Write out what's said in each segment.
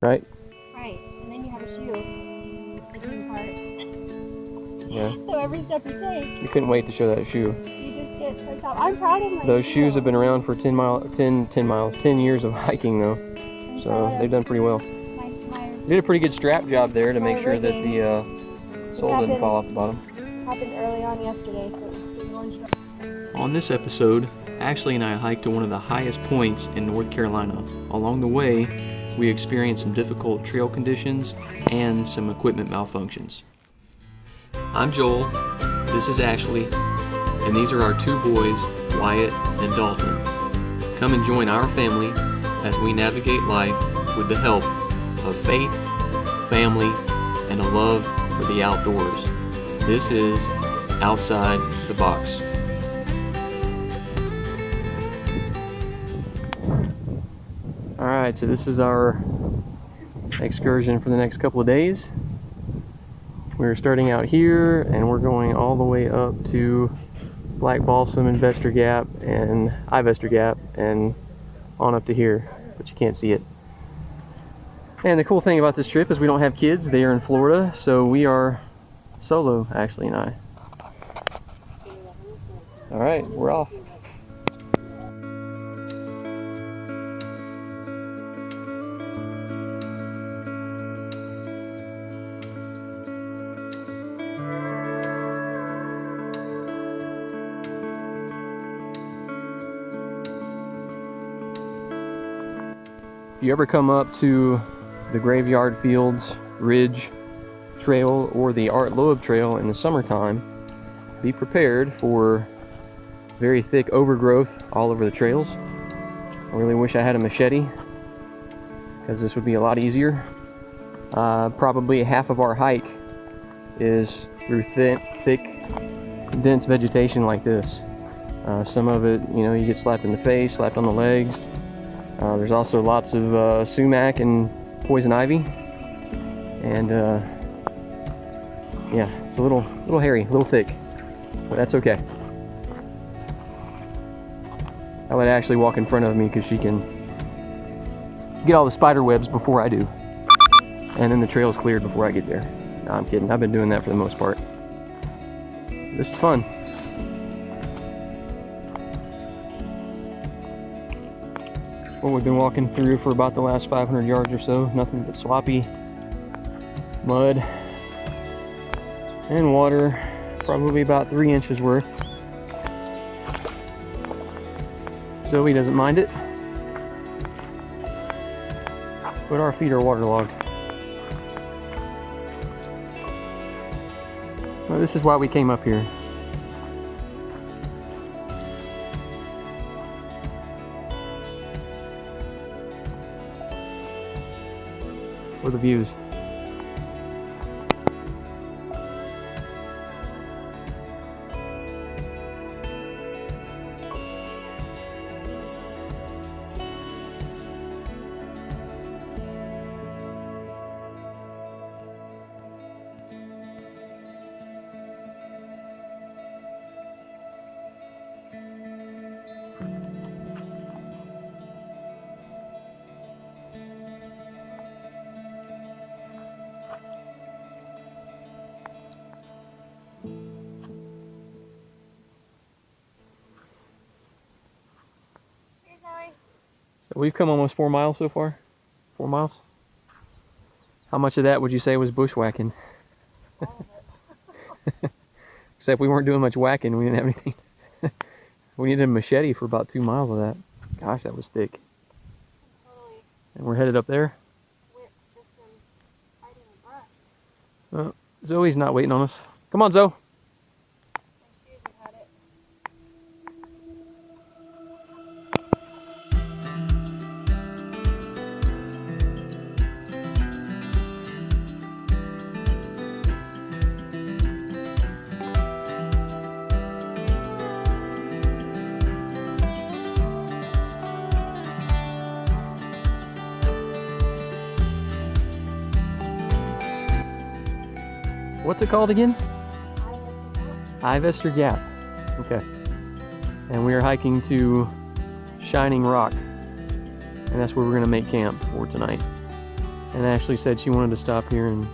right? Right, and then you have a shoe, the shoe part. Yeah. So every step you take, You couldn't wait to show that shoe. you just get so top. I'm proud of my Those shoe. shoes have been around for 10 years of hiking though. I'm So proud they've of done pretty well. my You did a pretty good strap job there to make sure that rigging. the sole didn't fall off the bottom. Happened early on yesterday, so it's going strong. On this episode, Ashley and I hiked to one of the highest points in North Carolina. Along the way, we experienced some difficult trail conditions and some equipment malfunctions. I'm Joel, this is Ashley, and these are our two boys, Wyatt and Dalton. Come and join our family as we navigate life with the help of faith, family, and a love for the outdoors. This is Outside the Box. Alright, so this is our excursion for the next couple of days. We're starting out here and we're going all the way up to Black Balsam and Vester Gap and Ivester Gap and on up to here, but you can't see it. And the cool thing about this trip is we don't have kids. They are in Florida, so we are solo, Ashley and I. Alright, we're off. If you ever come up to the Graveyard Fields Ridge Trail or the Art Loeb Trail in the summertime, be prepared for very thick overgrowth all over the trails. I really wish I had a machete because this would be a lot easier. Probably half of our hike is through thick, dense vegetation like this. Some of it, you know, you get slapped in the face, slapped on the legs. There's also lots of sumac and poison ivy, and yeah, it's a little hairy, a little thick, but that's okay. I let Ashley walk in front of me because she can get all the spider webs before I do, and then the trail's cleared before I get there. No, I'm kidding. I've been doing that for the most part. This is fun. What we've been walking through for about the last 500 yards or so. Nothing but sloppy mud and water, probably about 3 inches worth. Zoe doesn't mind it, but our feet are waterlogged. Well, this is why we came up here. For the views. So we've come almost 4 miles so far. 4 miles. How much of that would you say was bushwhacking? Except we weren't doing much whacking. We didn't have anything. We needed a machete for about 2 miles of that. Gosh, that was thick. And we're headed up there. Oh, Zoe's not waiting on us. Come on, Zoe. What's it called again? Ivester Gap. Okay. And we are hiking to Shining Rock. And that's where we're going to make camp for tonight. And Ashley said she wanted to stop here and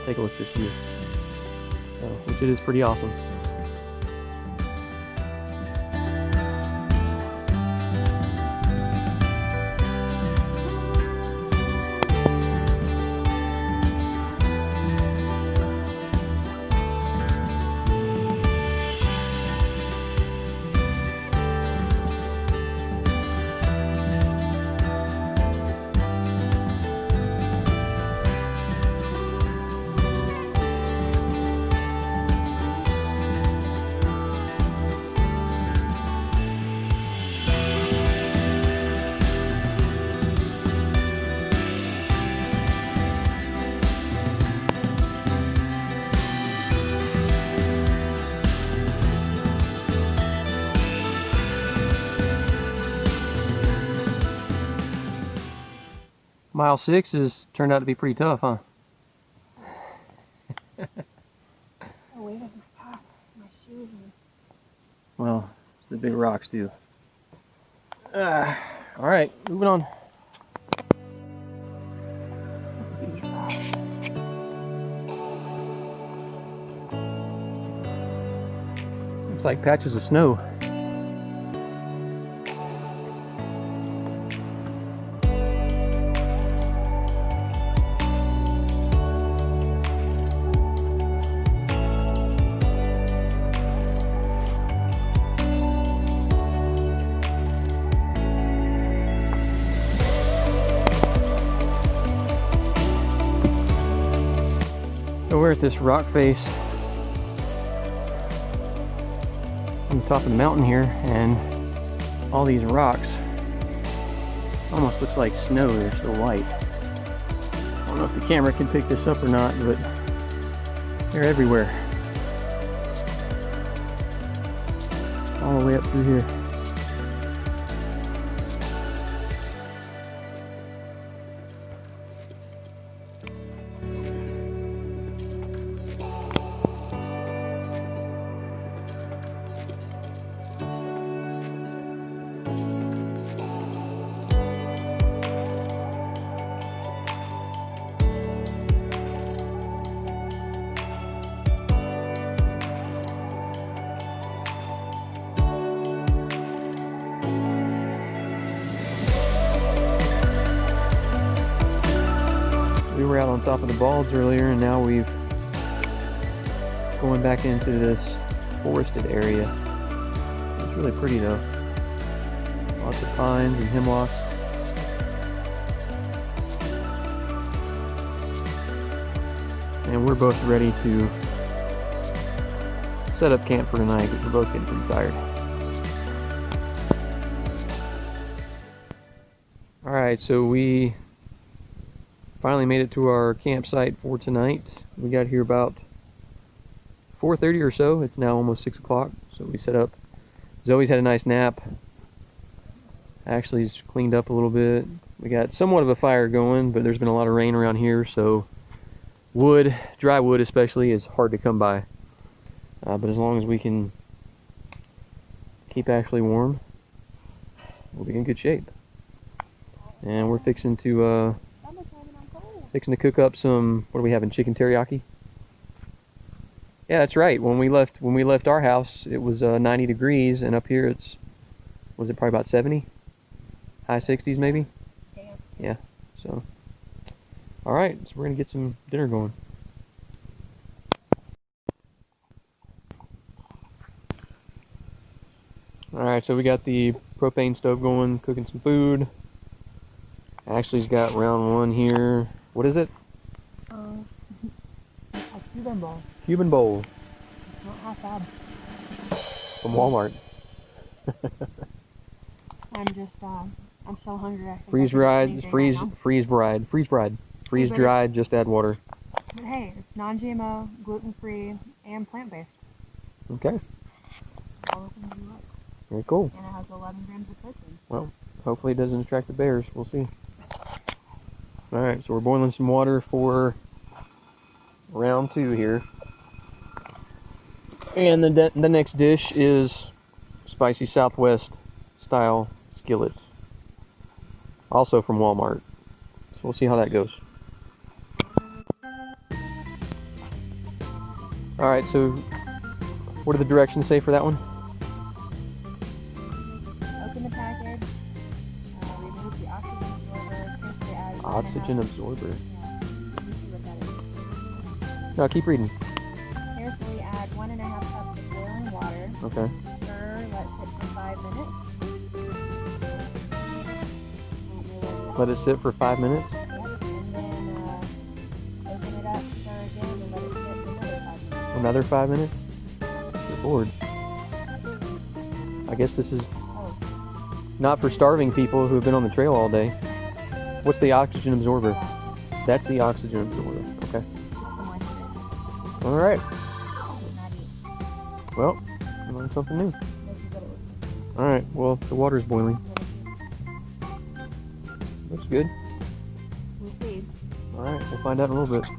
take a look at this view. So, which it is pretty awesome. Mile 6 has turned out to be pretty tough, huh? Oh, wait, my pack, my shoes. Well, the big rocks too. Alright, moving on. Looks like patches of snow. So we're at this rock face on the top of the mountain here, and all these rocks almost looks like snow. They're so white. I don't know if the camera can pick this up or not, but they're everywhere. All the way up through here. We were out on top of the balds earlier, and now we've going back into this forested area. It's really pretty though. Lots of pines and hemlocks. And we're both ready to set up camp for tonight because we're both getting pretty tired. Alright, so we finally made it to our campsite for tonight. We got here about 4:30 or so. It's now almost 6 o'clock, so we set up. Zoe's had a nice nap. Ashley's cleaned up a little bit. We got somewhat of a fire going, but there's been a lot of rain around here, so wood, dry wood especially, is hard to come by. But as long as we can keep Ashley warm, we'll be in good shape. And we're fixing to cook up some, what are we having, chicken teriyaki? Yeah, that's right. When we left our house, it was 90 degrees, and up here it's, was it probably about 70? High 60s maybe? Yeah, so. Alright, so we're gonna get some dinner going. Alright, so we got the propane stove going, cooking some food. Ashley's got round one here. What is it? A Cuban bowl. Cuban bowl. It's not half bad. From Walmart. I'm just, I'm so hungry. I think Freeze dried, just add water. But hey, it's non-GMO, gluten-free, and plant-based. Okay, All the things you like. very cool. And it has 11 grams of protein. Well, hopefully it doesn't attract the bears. We'll see. Alright, so we're boiling some water for round two here. And the next dish is spicy Southwest style skillet. Also from Walmart. So we'll see how that goes. All right, so what do the directions say for that one? Open the package. Remove the oxygen absorber. Carefully add Oxygen absorber. Yeah. Let me see what that is. No, keep reading. Carefully add 1.5 cups of boiling water. Okay. Stir, let sit for 5 minutes. Let it sit for 5 minutes. Yep. And then open it up, stir again, and let it sit for another 5 minutes. Another 5 minutes. Good Lord. I guess this is Oh, not for starving people who have been on the trail all day. What's the oxygen absorber? yeah. That's the oxygen absorber. Okay. It's the moisture. All right. Not eat. Well, I learned something new. This is what it looks All right. Well, the water's boiling. like. Looks good. We'll see. All right. We'll find out in a little bit.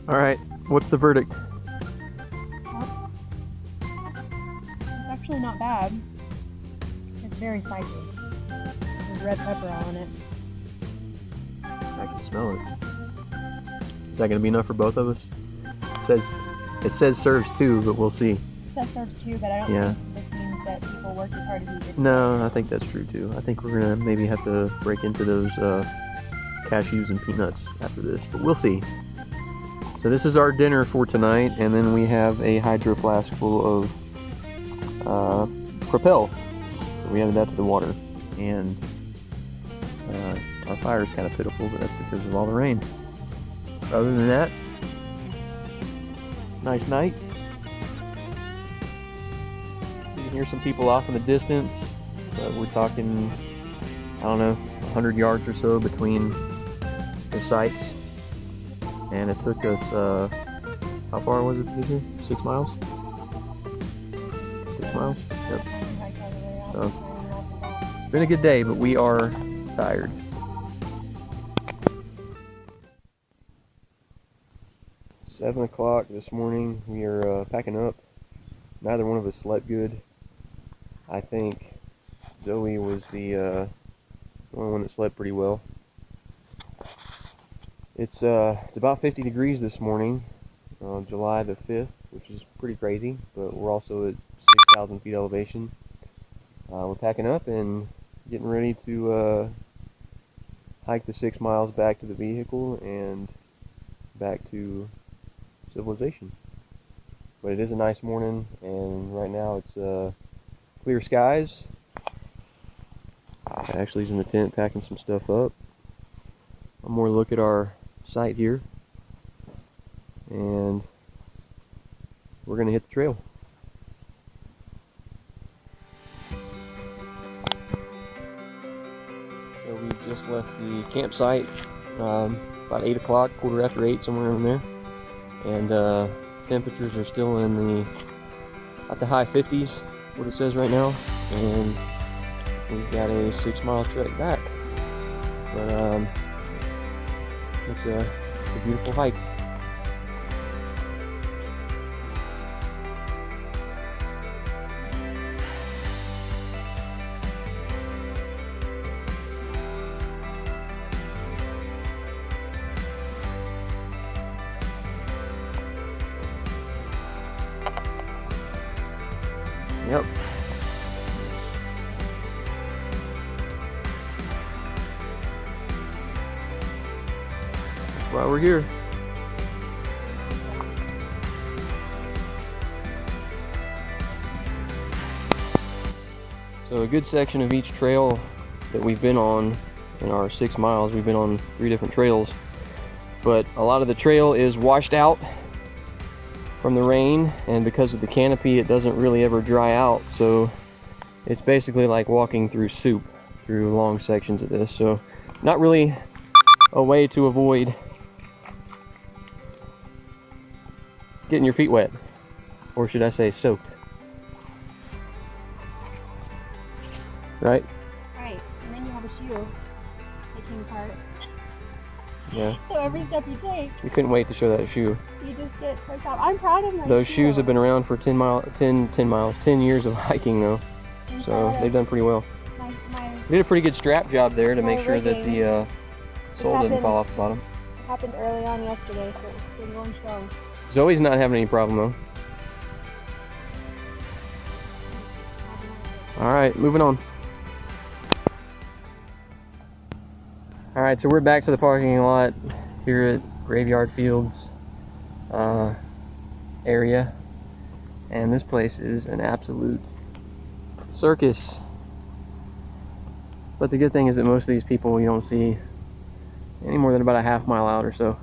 All right. What's the verdict? It's actually not bad. It's very spicy. There's red pepper on it. I can smell it. Is that gonna be enough for both of us? It says serves 2, but we'll see. It says serves 2, but I don't Yeah. think this means that people work as hard as we did. No, I think that's true too. I think we're gonna maybe have to break into those cashews and peanuts after this, but we'll see. So this is our dinner for tonight, and then we have a hydro flask full of Propel. So we added that to the water, and our fire is kind of pitiful, but that's because of all the rain. Other than that, nice night. You can hear some people off in the distance, but we're talking, I don't know, 100 yards or so between the sites. And it took us, how far was it to get here? 6 miles? 6 miles? Yep. So, it's been a good day, but we are tired. It's 7 o'clock this morning. We are packing up. Neither one of us slept good. I think Zoe was the only one that slept pretty well. It's about 50 degrees this morning, July the 5th, which is pretty crazy, but we're also at 6,000 feet elevation. We're packing up and getting ready to hike the 6 miles back to the vehicle and back to civilization. But it is a nice morning, and right now it's clear skies. Ashley's in the tent packing some stuff up. One more look at our site here, and we're gonna hit the trail. So we just left the campsite about 8 o'clock, quarter after 8, somewhere in there, and temperatures are still in at the high 50s, what it says right now, and we've got a 6 mile trek back, but it's a beautiful hike. Yep. That's why we're here. So a good section of each trail that we've been on in our 6 miles, we've been on 3 different trails, but a lot of the trail is washed out from the rain, and because of the canopy it doesn't really ever dry out, so it's basically like walking through soup through long sections of this. So not really a way to avoid getting your feet wet, or should I say soaked, right? Right, and then you have a shoe taking part. Yeah, So every step you take, you couldn't wait to show that shoe. you just get choked up. I'm proud of my Those shoe. shoes have been around for 10 years of hiking though, I'm so proud of they've done pretty well. my We did a pretty good strap job there to My make sure that rigging the sole didn't happened- fall off the bottom. happened early on yesterday, so it's been going strong. Zoe's not having any problem though. All right, moving on. All right, so we're back to the parking lot here at Graveyard Fields area, and this place is an absolute circus. But the good thing is that most of these people you don't see any more than about a half mile out or so.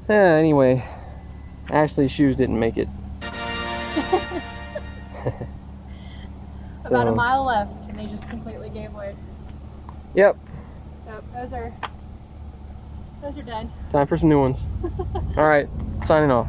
Anyway, Ashley's shoes didn't make it. About a mile left, and they just completely gave way. Yep, So those are done. time for some new ones. All right, signing off.